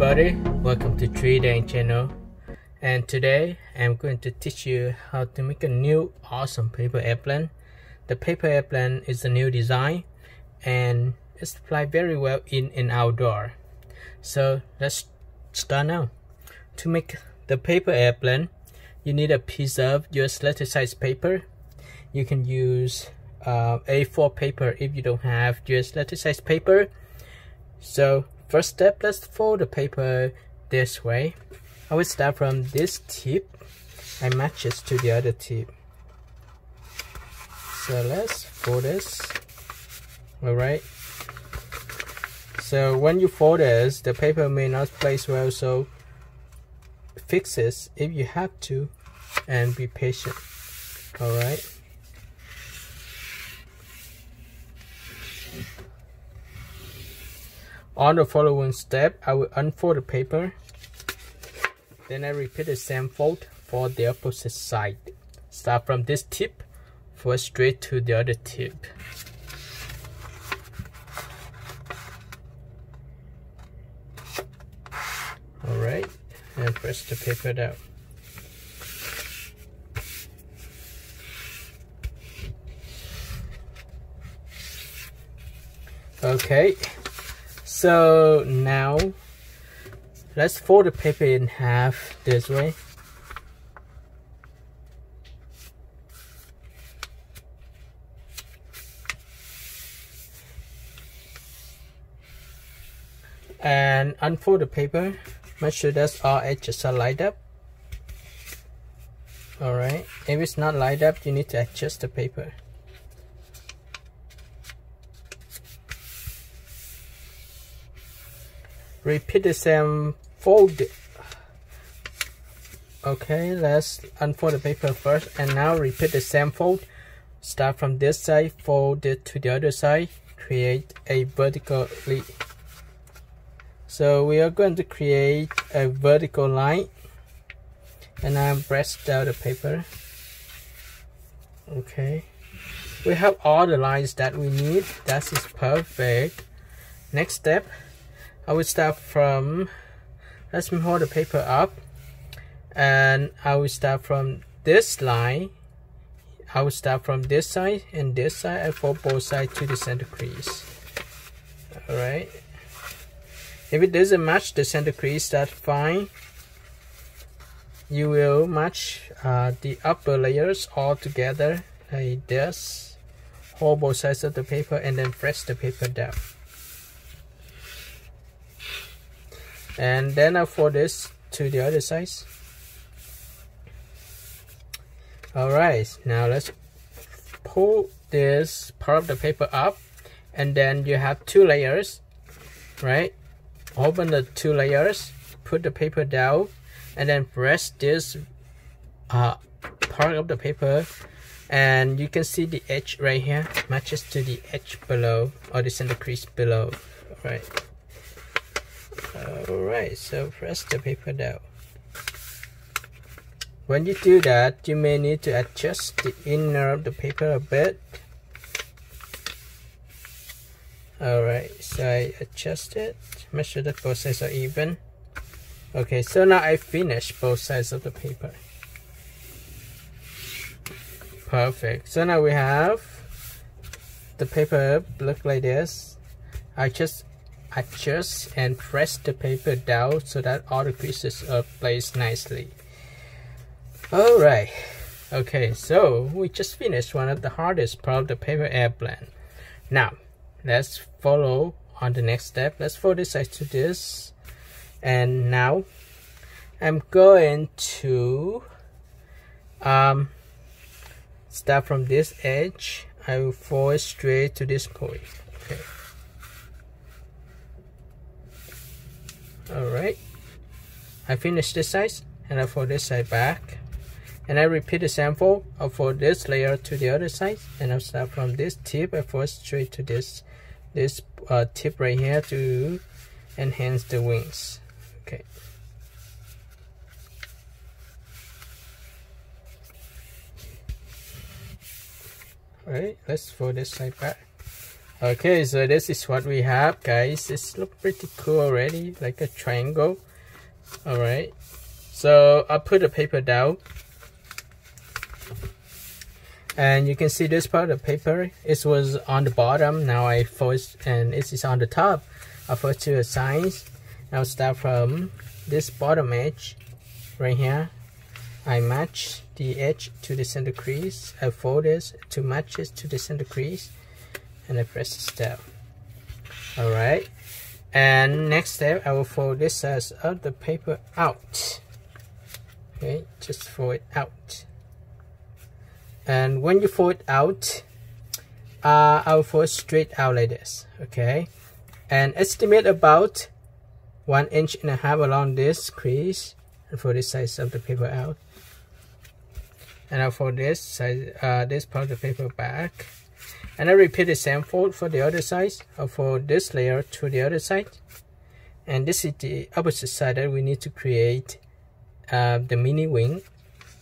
everybody, welcome to QUYকথN channel, and today I'm going to teach you how to make a new awesome paper airplane. The paper airplane is a new design and it's fly very well in and outdoor. So let's start now. To make the paper airplane, you need a piece of US letter size paper. You can use A4 paper if you don't have US letter size paper. So first step, let's fold the paper this way. I will start from this tip and match it to the other tip. So let's fold this. Alright. So when you fold this, the paper may not place well, so fix this if you have to and be patient. Alright. On the following step, I will unfold the paper. Then I repeat the same fold for the opposite side. Start from this tip, fold straight to the other tip. Alright, and press the paper down. Okay. So now let's fold the paper in half this way. And unfold the paper. Make sure that all edges are lined up. Alright, if it's not lined up, you need to adjust the paper. Repeat the same fold. Okay, let's unfold the paper first and now repeat the same fold. Start from this side, fold it to the other side, create a vertically. So we are going to create a vertical line, and I'm pressed down the paper. Okay, we have all the lines that we need. That is perfect. Next step, I will start from, let's hold the paper up, and I will start from this line. I will start from this side and this side and fold both sides to the center crease. Alright. If it doesn't match the center crease, that's fine. You will match the upper layers all together like this. Hold both sides of the paper and then press the paper down. And then I fold this to the other side. Alright, now let's pull this part of the paper up, and then you have two layers, right? Open the two layers, put the paper down, and then press this part of the paper, and you can see the edge right here matches to the edge below, or the center crease below. Alright, so press the paper down. When you do that, you may need to adjust the inner of the paper a bit. Alright, so I adjust it, make sure that both sides are even. Okay, so now I finished both sides of the paper. Perfect. So now we have the paper look like this. I just adjust and press the paper down so that all the creases are placed nicely. Alright, okay, so we just finished one of the hardest part of the paper airplane. Now let's follow on the next step. Let's fold this side to this, and now I'm going to start from this edge. I will fold straight to this point. Okay. Alright, I finished this side and I fold this side back, and I repeat the same fold. I fold this layer to the other side, and I'll start from this tip. I fold straight to this tip right here to enhance the wings. Okay. Alright, let's fold this side back Okay, so this is what we have, guys. It looks pretty cool already, like a triangle. All right, so I'll put the paper down, and you can see this part of the paper. It was on the bottom. Now I fold, and it is on the top. I fold to the sides. Now start from this bottom edge right here. I match the edge to the center crease. I fold this to match it to the center crease, and I press this down. All right. And next step, I will fold this side of the paper out. Okay, just fold it out. And when you fold it out, I will fold straight out like this. Okay, and estimate about 1.5 inches along this crease, and fold this side of the paper out. And I'll fold this side, this part of the paper back. And I repeat the same fold for the other side. I'll fold this layer to the other side. And this is the opposite side that we need to create the mini wing.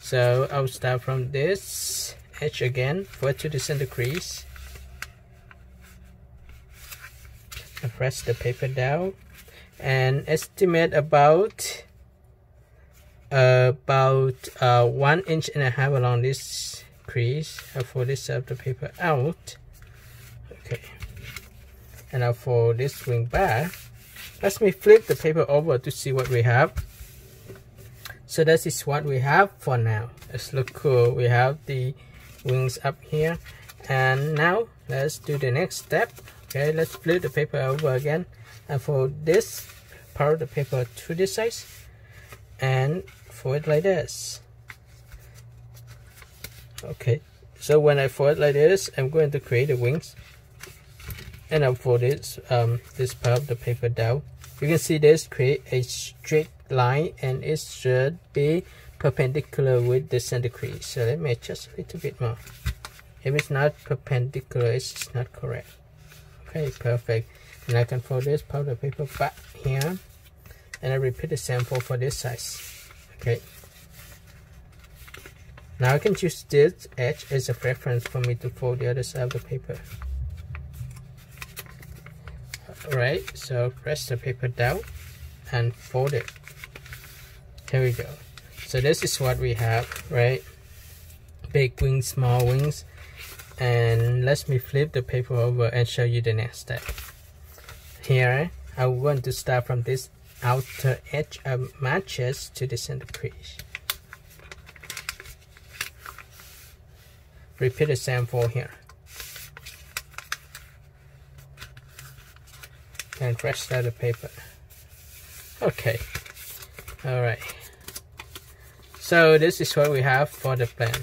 So I'll start from this edge again, fold to the center crease. I press the paper down and estimate about 1.5 inches along this crease. I'll fold this side of the paper out. Okay, and I'll fold this wing back. Let me flip the paper over to see what we have. So this is what we have for now. It's look cool. We have the wings up here, and now let's do the next step. Okay, let's flip the paper over again and fold this part of the paper to this side and fold it like this. Okay, so when I fold it like this, I'm going to create the wings. And I'll fold this part of the paper down. You can see this create a straight line, and it should be perpendicular with the center crease. So let me adjust a little bit more. If it's not perpendicular, it's not correct. Okay, perfect. And I can fold this part of the paper back here, and I repeat the same fold for this size. Okay. Now I can use this edge as a reference for me to fold the other side of the paper. Alright, so press the paper down and fold it. Here we go. So this is what we have, right? Big wings, small wings. And let me flip the paper over and show you the next step. Here, I want to start from this outer edge of matches to the center crease. Repeat the same fold here. And press down the paper. Okay. Alright. So this is what we have for the plan.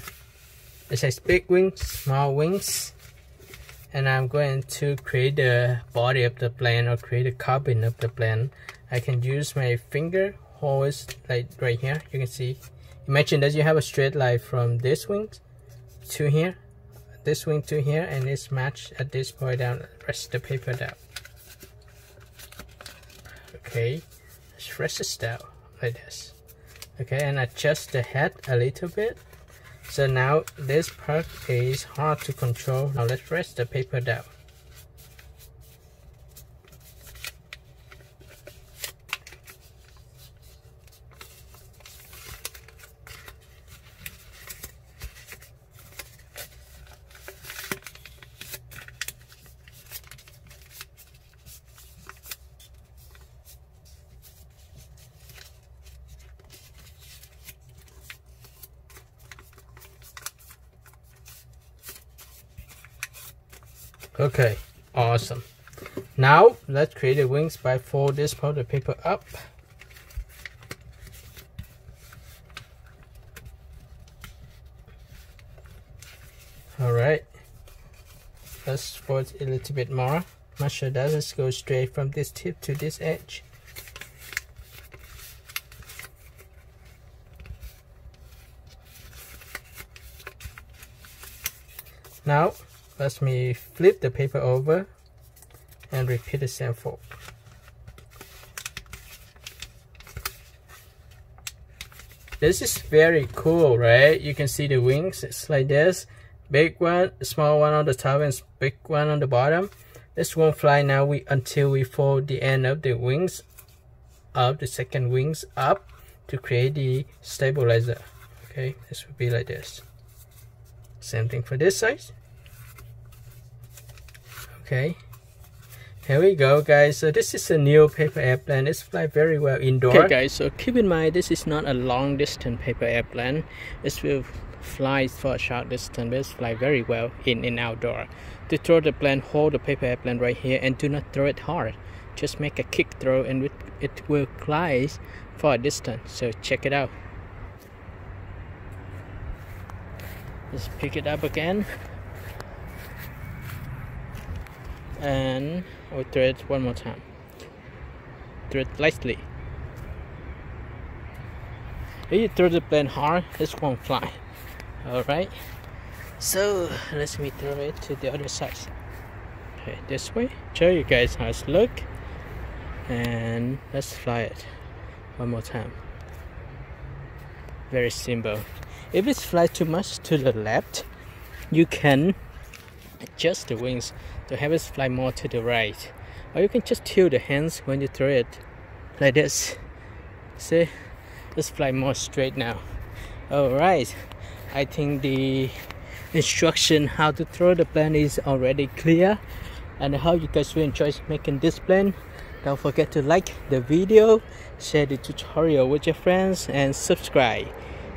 It says big wings, small wings. And I'm going to create the body of the plane, or create a cabin of the plane. I can use my finger, hold like right here. You can see. Imagine that you have a straight line from this wing to here, this wing to here, and it's matched at this point down. Press the paper down. Okay, let's press this down like this. Okay, and adjust the head a little bit. So now this part is hard to control. Now let's press the paper down. Okay, awesome. Now let's create the wings by fold this part of the paper up. Alright, let's fold it a little bit more. Make sure that let's go straight from this tip to this edge. Now let me flip the paper over and repeat the same fold. This is very cool, right? You can see the wings. It's like this. Big one, small one on the top, and big one on the bottom. This won't fly now until we fold the end of the wings of the second wings up to create the stabilizer. Okay, this will be like this. Same thing for this side. Okay, here we go, guys. So this is a new paper airplane. It's fly very well indoor. Okay, guys, so keep in mind this is not a long distance paper airplane. It will fly for a short distance, but it fly very well in and outdoor. To throw the plane, hold the paper airplane right here and do not throw it hard. Just make a kick throw and it will fly for a distance. So check it out. Just pick it up again. And I'll throw it one more time. Throw it lightly. If you throw the plane hard, it won't fly. Alright. So let me throw it to the other side. Okay, this way. Show you guys how it look. And let's fly it one more time. Very simple. If it flies too much to the left, you can adjust the wings to have it fly more to the right, or you can just tilt the hands when you throw it like this. See, let's fly more straight now. Alright, I think the instruction how to throw the plane is already clear, and I hope you guys will enjoy making this plane. Don't forget to like the video, share the tutorial with your friends, and subscribe.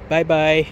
Bye bye.